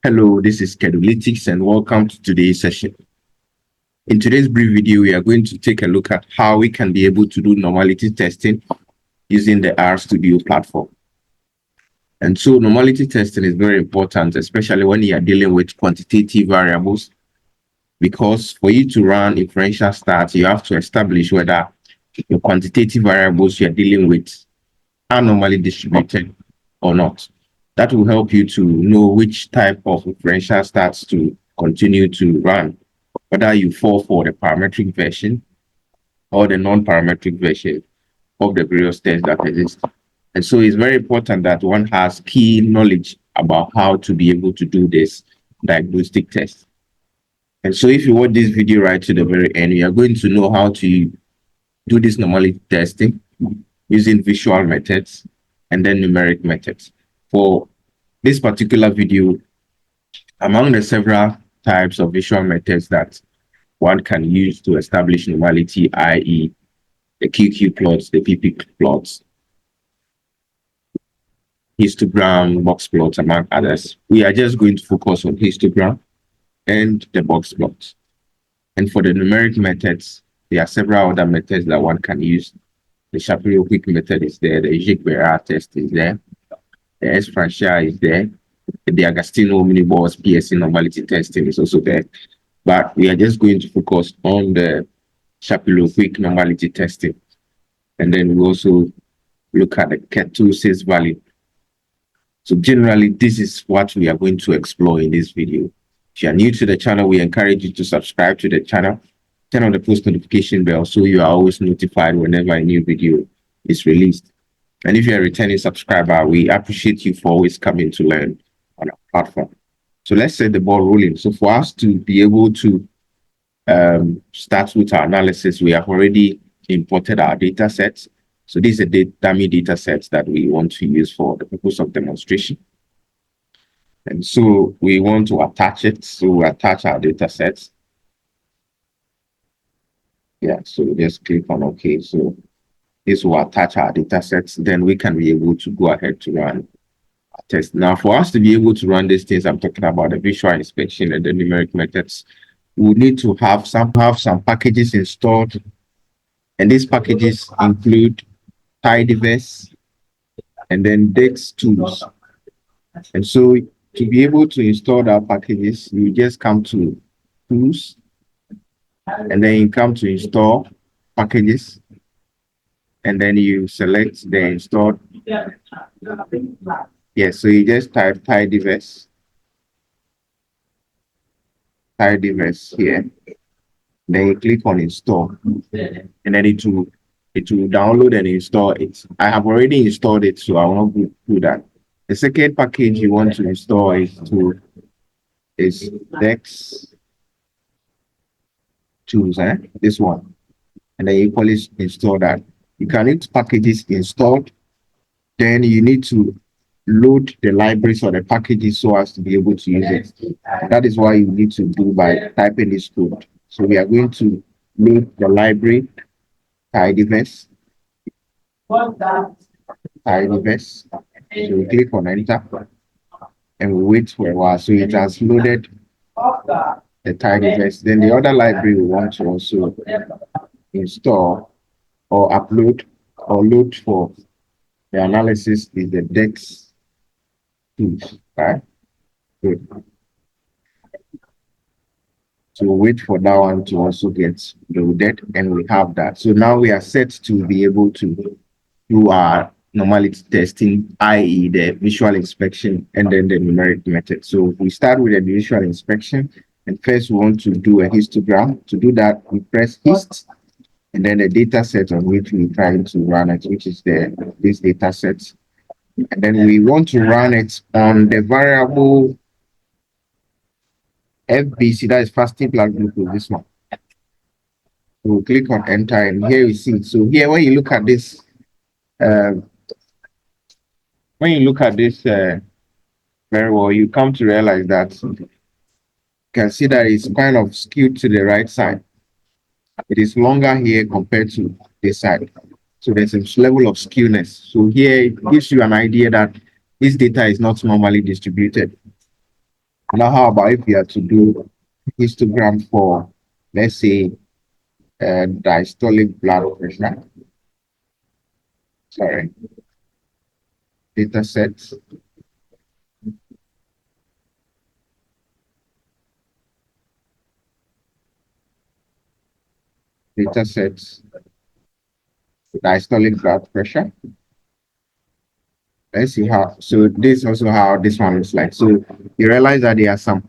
Hello, this is Kedolytics and welcome to today's session. In today's brief video, we are going to take a look at how we can be able to do normality testing using the RStudio platform. And so normality testing is very important, especially when you are dealing with quantitative variables, because for you to run inferential stats, you have to establish whether the quantitative variables you are dealing with are normally distributed or not. That will help you to know which type of inferential stats to continue to run, whether you fall for the parametric version or the non-parametric version of the various tests that exist. And so it's very important that one has key knowledge about how to be able to do this diagnostic test. And so if you watch this video right to the very end, you are going to know how to do this normality testing using visual methods and then numeric methods. For this particular video, among the several types of visual methods that one can use to establish normality, i.e. the QQ plots, the PP plots, histogram, box plots, among others, we are just going to focus on histogram and the box plots. And for the numeric methods, there are several other methods that one can use. The Shapiro-Quick method is there, the Jacques-Berard test is there, the S-Franchia is there, the Agostino mini-boss PSC normality testing is also there. But we are just going to focus on the Shapiro-Quick normality testing. And then we also look at the Ket2 value. So generally, this is what we are going to explore in this video. If you are new to the channel, we encourage you to subscribe to the channel, turn on the post notification bell so you are always notified whenever a new video is released. And if you're a returning subscriber, we appreciate you for always coming to learn on our platform. So let's set the ball rolling. So for us to be able to start with our analysis, we have already imported our data sets. So these are the dummy data sets that we want to use for the purpose of demonstration. And so we want to attach it. So we attach our data sets. Yeah, so we just click on OK. So this will attach our data sets. Then we can be able to go ahead to run our test. Now, for us to be able to run these things, I'm talking about the visual inspection and the numeric methods. We need to have some packages installed. And these packages include tidyverse and then Dex tools. And so to be able to install our packages, you just come to tools and then you come to install packages and then you select the installed. Yes, so you just type tidyverse here. Then you click on install and then it will download and install it. I have already installed it, so I will not go through that. The second package you want to install is Dex tools, this one. And then you polish install that. You can need packages installed. Then you need to load the libraries or the packages so as to be able to use it. That is why you need to do by typing this code. So we are going to load the library tidyverse. So we click on enter and we wait for a while. So it has loaded the tidyverse. Then the other library we want to also install or upload or load for the analysis is the Dex tools, right? Good. So we'll wait for that one to also get loaded, and we have that. So now we are set to be able to do our normality testing, i.e. the visual inspection and then the numeric method. So we start with the visual inspection, and first we want to do a histogram. To do that, we press hist, and then the data set on which we're trying to run it, which is this data set. And then we want to run it on the variable FBC, that is fasting blood glucose, this one. We'll click on enter, and here you see. So here, when you look at this, very well, you come to realize that you can see that it's kind of skewed to the right side. It is longer here compared to this side. So there's a level of skewness. So here it gives you an idea that this data is not normally distributed. Now, how about if you are to do histogram for, let's say, diastolic blood pressure, sorry, data sets, data sets, diastolic blood pressure. Let's see how, so this is also how this one looks like. So you realize that there are some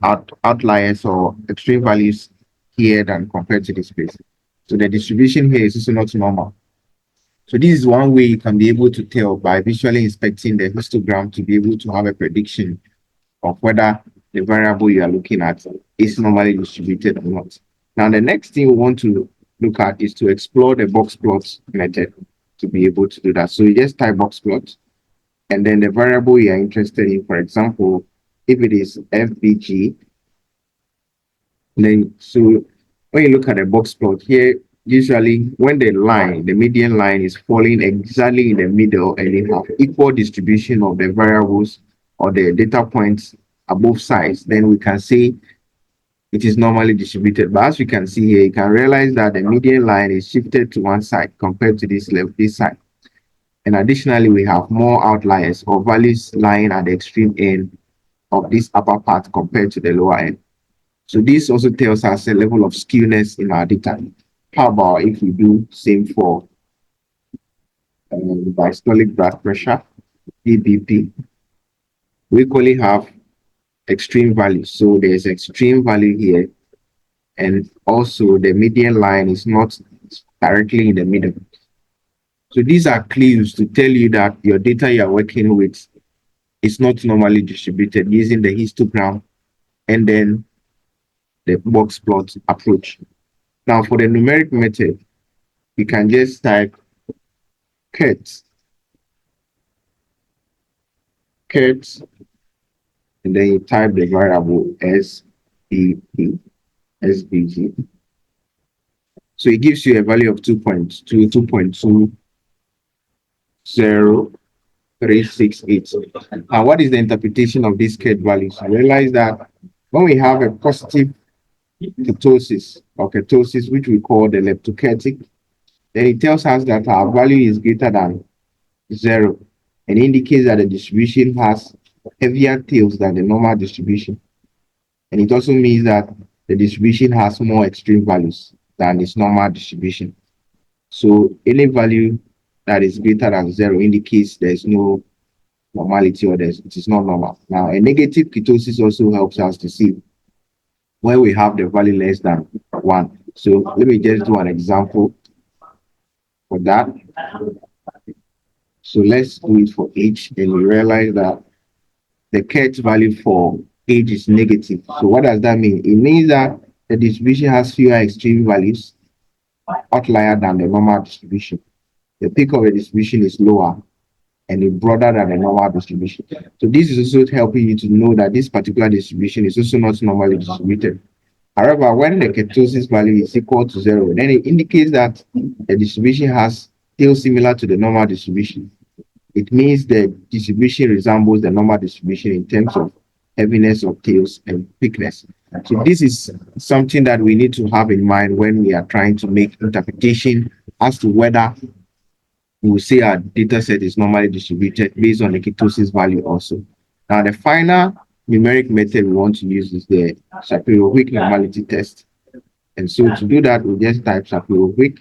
outliers or extreme values here than compared to this space. So the distribution here is also not normal. So this is one way you can be able to tell by visually inspecting the histogram to be able to have a prediction of whether the variable you are looking at is normally distributed or not. Now, the next thing we want to look at is to explore the box plot method to be able to do that. So you just type box plot and then the variable you are interested in, for example, if it is FBG, then so when you look at the box plot here, usually when the median line is falling exactly in the middle and you have equal distribution of the variables or the data points at both sides, then we can say it is normally distributed. But as you can see here, you can realize that the median line is shifted to one side compared to this side. And additionally, we have more outliers or values lying at the extreme end of this upper part compared to the lower end. So this also tells us a level of skewness in our data. How about if we do same for diastolic blood pressure, EBP? We equally have extreme values. So there's extreme value here, and also the median line is not directly in the middle. So these are clues to tell you that your data you're working with is not normally distributed using the histogram and then the box plot approach. Now for the numeric method, you can just type cat, cat, and then you type the variable SBP, SBG. So it gives you a value of 2.2, 2.20368. And what is the interpretation of these cat values? I realize that when we have a positive ketosis or ketosis, which we call the leptoketic, then it tells us that our value is greater than 0 and indicates that the distribution has heavier tails than the normal distribution. And it also means that the distribution has more extreme values than its normal distribution. So any value that is greater than 0 indicates there's no normality or it is not normal. Now, a negative ketosis also helps us to see when we have the value less than 1. So let me just do an example for that. So let's do it for age, and we realize that the ket value for age is negative. So what does that mean? It means that the distribution has fewer extreme values, outlier than the normal distribution. The peak of the distribution is lower and it's broader than the normal distribution. So this is also helping you to know that this particular distribution is also not normally distributed. However, when the ketosis value is equal to 0, then it indicates that the distribution has tails similar to the normal distribution. It means the distribution resembles the normal distribution in terms of heaviness of tails and thickness. So this is something that we need to have in mind when we are trying to make interpretation as to whether we will say our data set is normally distributed based on the ketosis value also. Now, the final numeric method we want to use is the Shapiro-Wilk normality test. And so to do that, we just type Shapiro-Wilk,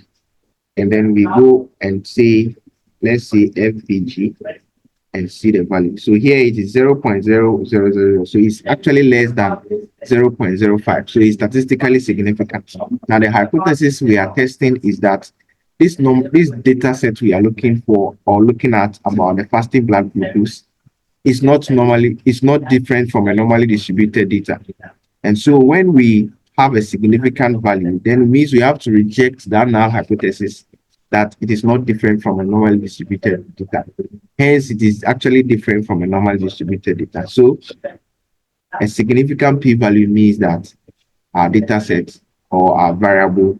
and then we go and say, let's say FBG, and see the value. So here it is 0.000. So it's actually less than 0.05. So it's statistically significant. Now the hypothesis we are testing is that this data set we are looking for or looking at about the fasting blood glucose is not different from a normally distributed data. And so when we have a significant value, then it means we have to reject that null hypothesis that it is not different from a normally distributed data. Hence, it is actually different from a normally distributed data. So a significant p-value means that our data set or our variable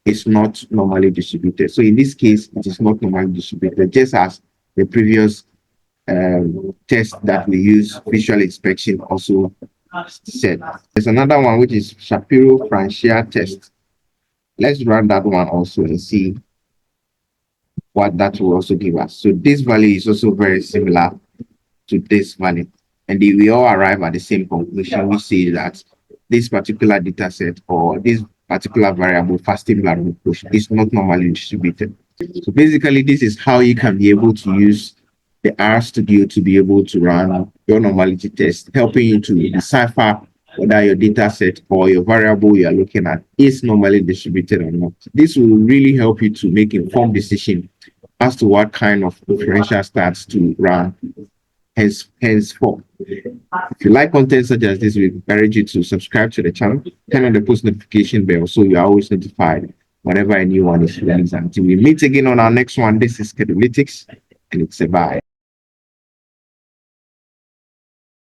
is not normally distributed. So in this case, it is not normally distributed, just as the previous test that we use, visual inspection, also set. There's another one which is Shapiro-Francia test. Let's run that one also and see what that will also give us. So this value is also very similar to this value. And we all arrive at the same conclusion. We say that this particular data set or this particular variable, fasting blood glucose, is not normally distributed. So basically, this is how you can be able to use the R Studio to be able to run your normality test, helping you to decipher whether your data set or your variable you are looking at is normally distributed or not. This will really help you to make informed decision as to what kind of differential stats to run henceforth. If you like content such as this, we encourage you to subscribe to the channel, turn on the post notification bell so you are always notified whenever a new one is released. Until we meet again on our next one, this is Kedolytics, and it's a bye.